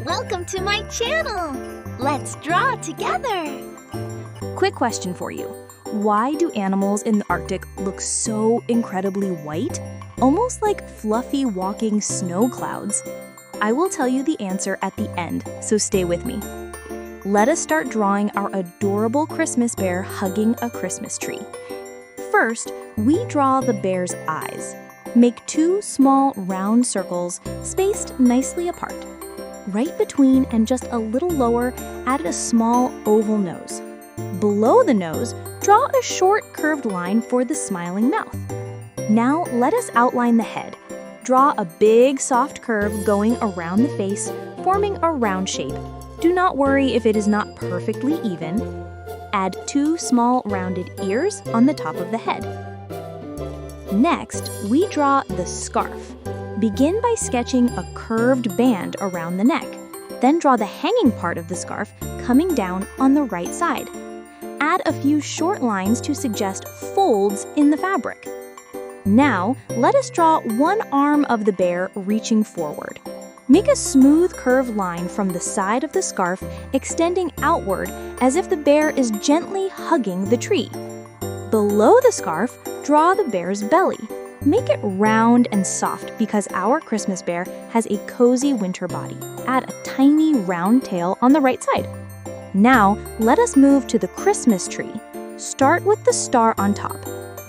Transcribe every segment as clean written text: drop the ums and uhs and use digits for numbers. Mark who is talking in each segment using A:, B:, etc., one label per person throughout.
A: Welcome to my channel! Let's draw together!
B: Quick question for you. Why do animals in the Arctic look so incredibly white? Almost like fluffy walking snow clouds. I will tell you the answer at the end, so stay with me. Let us start drawing our adorable Christmas bear hugging a Christmas tree. First, we draw the bear's eyes. Make 2 small round circles spaced nicely apart. Right between and just a little lower, add a small oval nose. Below the nose, draw a short curved line for the smiling mouth. Now let us outline the head. Draw a big soft curve going around the face, forming a round shape. Do not worry if it is not perfectly even. Add 2 small rounded ears on the top of the head. Next, we draw the scarf. Begin by sketching a curved band around the neck. Then draw the hanging part of the scarf coming down on the right side. Add a few short lines to suggest folds in the fabric. Now, let us draw one arm of the bear reaching forward. Make a smooth curved line from the side of the scarf extending outward as if the bear is gently hugging the tree. Below the scarf, draw the bear's belly. Make it round and soft because our Christmas bear has a cozy winter body. Add a tiny round tail on the right side. Now, let us move to the Christmas tree. Start with the star on top.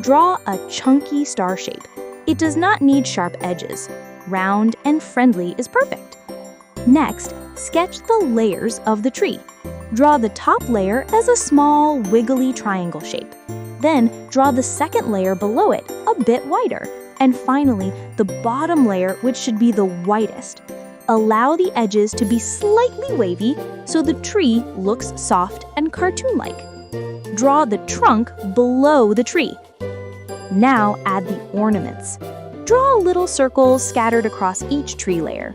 B: Draw a chunky star shape. It does not need sharp edges. Round and friendly is perfect. Next, sketch the layers of the tree. Draw the top layer as a small, wiggly triangle shape. Then, draw the second layer below it, a bit wider. And finally, the bottom layer, which should be the widest. Allow the edges to be slightly wavy so the tree looks soft and cartoon-like. Draw the trunk below the tree. Now add the ornaments. Draw little circles scattered across each tree layer.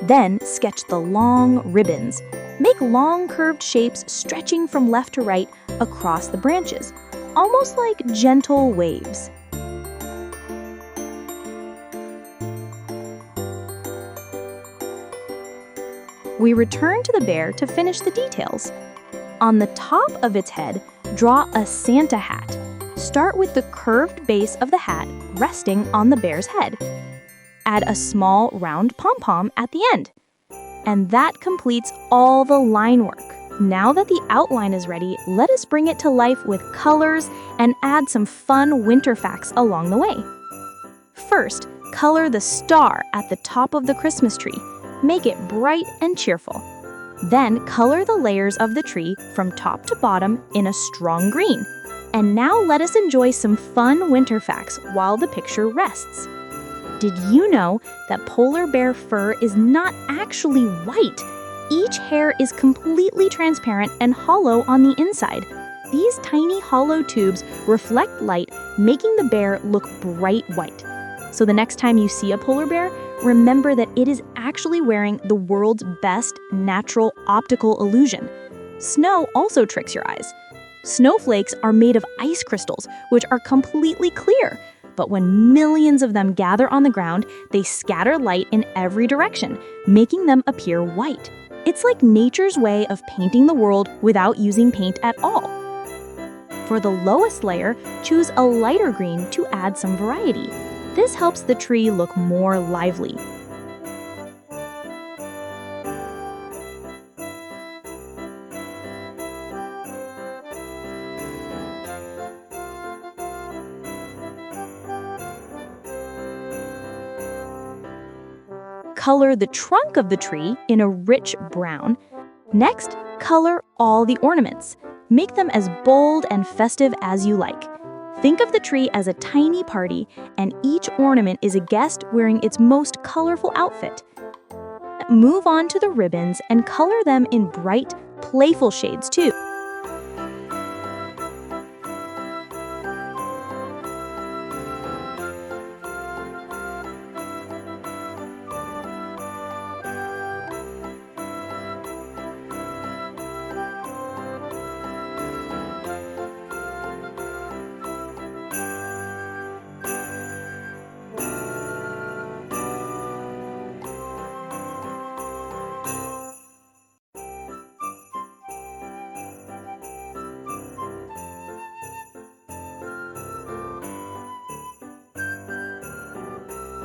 B: Then sketch the long ribbons. Make long curved shapes stretching from left to right across the branches, almost like gentle waves. We return to the bear to finish the details. On the top of its head, draw a Santa hat. Start with the curved base of the hat resting on the bear's head. Add a small round pom-pom at the end. And that completes all the line work. Now that the outline is ready, let us bring it to life with colors and add some fun winter facts along the way. First, color the star at the top of the Christmas tree. Make it bright and cheerful. Then color the layers of the tree from top to bottom in a strong green. And now let us enjoy some fun winter facts while the picture rests. Did you know that polar bear fur is not actually white? Each hair is completely transparent and hollow on the inside. These tiny hollow tubes reflect light, making the bear look bright white. So the next time you see a polar bear, remember that it is actually wearing the world's best natural optical illusion. Snow also tricks your eyes. Snowflakes are made of ice crystals, which are completely clear. But when millions of them gather on the ground, they scatter light in every direction, making them appear white. It's like nature's way of painting the world without using paint at all. For the lowest layer, choose a lighter green to add some variety. This helps the tree look more lively. Color the trunk of the tree in a rich brown. Next, color all the ornaments. Make them as bold and festive as you like. Think of the tree as a tiny party, and each ornament is a guest wearing its most colorful outfit. Move on to the ribbons and color them in bright, playful shades too.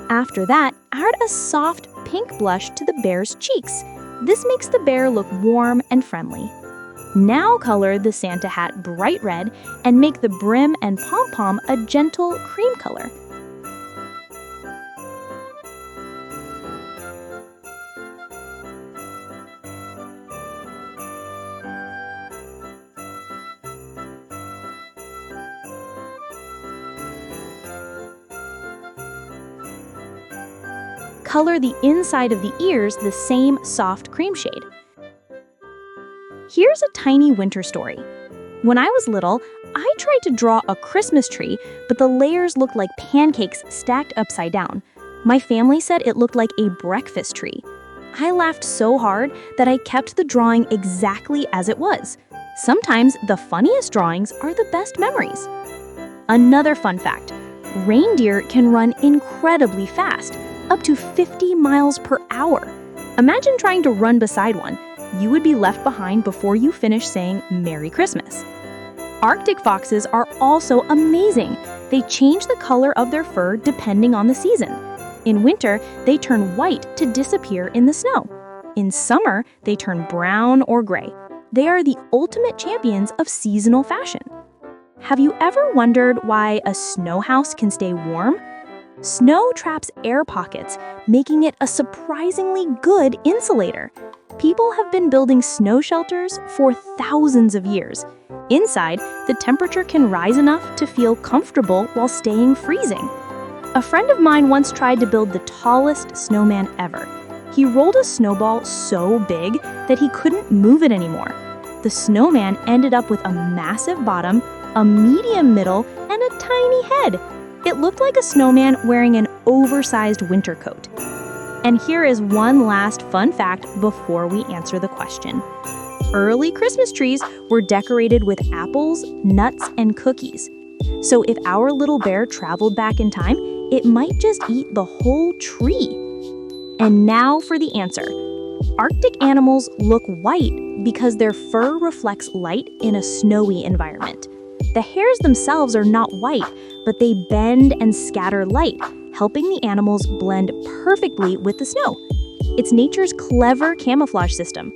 B: After that, add a soft pink blush to the bear's cheeks. This makes the bear look warm and friendly. Now color the Santa hat bright red and make the brim and pom-pom a gentle cream color. Color the inside of the ears the same soft cream shade. Here's a tiny winter story. When I was little, I tried to draw a Christmas tree, but the layers looked like pancakes stacked upside down. My family said it looked like a breakfast tree. I laughed so hard that I kept the drawing exactly as it was. Sometimes the funniest drawings are the best memories. Another fun fact, reindeer can run incredibly fast, up to 50 miles per hour. Imagine trying to run beside one. You would be left behind before you finish saying Merry Christmas. Arctic foxes are also amazing. They change the color of their fur depending on the season. In winter, they turn white to disappear in the snow. In summer, they turn brown or gray. They are the ultimate champions of seasonal fashion. Have you ever wondered why a snow house can stay warm? Snow traps air pockets, making it a surprisingly good insulator. People have been building snow shelters for thousands of years. Inside, the temperature can rise enough to feel comfortable while staying freezing. A friend of mine once tried to build the tallest snowman ever. He rolled a snowball so big that he couldn't move it anymore. The snowman ended up with a massive bottom, a medium middle, and a tiny head. It looked like a snowman wearing an oversized winter coat. And here is one last fun fact before we answer the question. Early Christmas trees were decorated with apples, nuts, and cookies. So if our little bear traveled back in time, it might just eat the whole tree. And now for the answer. Arctic animals look white because their fur reflects light in a snowy environment. The hairs themselves are not white, but they bend and scatter light, helping the animals blend perfectly with the snow. It's nature's clever camouflage system.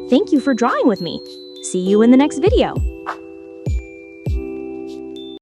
B: Thank you for drawing with me. See you in the next video.